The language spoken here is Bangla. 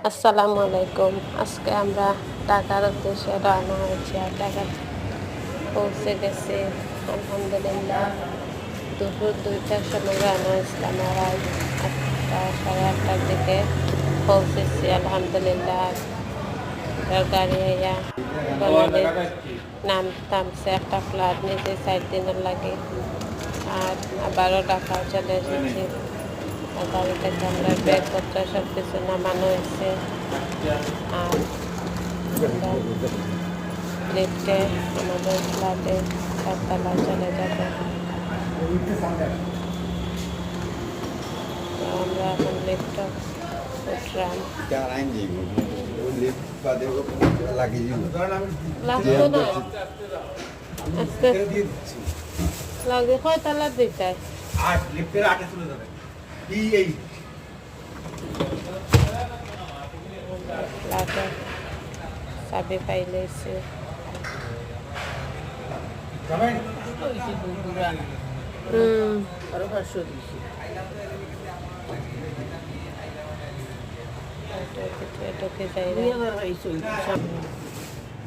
আসসালামু আলাইকুম। আজকে আমরা ঢাকার উদ্দেশ্যে রওনা হয়েছি আর ঢাকা পৌঁছে গেছি আলহামদুলিল্লাহ। দুপুর 2টার সময় রওনা হয়েছিলাম আর আজ 8টা সাড়ে 8টার দিকে পৌঁছেছি আলহামদুলিল্লাহ। গাড়ি আইয়া নামছে একটা ফ্লাইট নিচে 4 দিনের লাগে আর আবারও ঢাকা চলে এসেছি। গাড়ি থেকে আমরা ব্যাগপত্র সব কিছু নামানো হয়েছে আর লিফটে আমাদের ফ্ল্যাটে 4তলায় চলে যাবে। তো আমরা এখন লিফটে উঠলাম। লাগতো না আজকে লাগে কয়তলা দুইটায় ফ্ল্যাটে চাবি পাইলেছে। ঢুকে যাই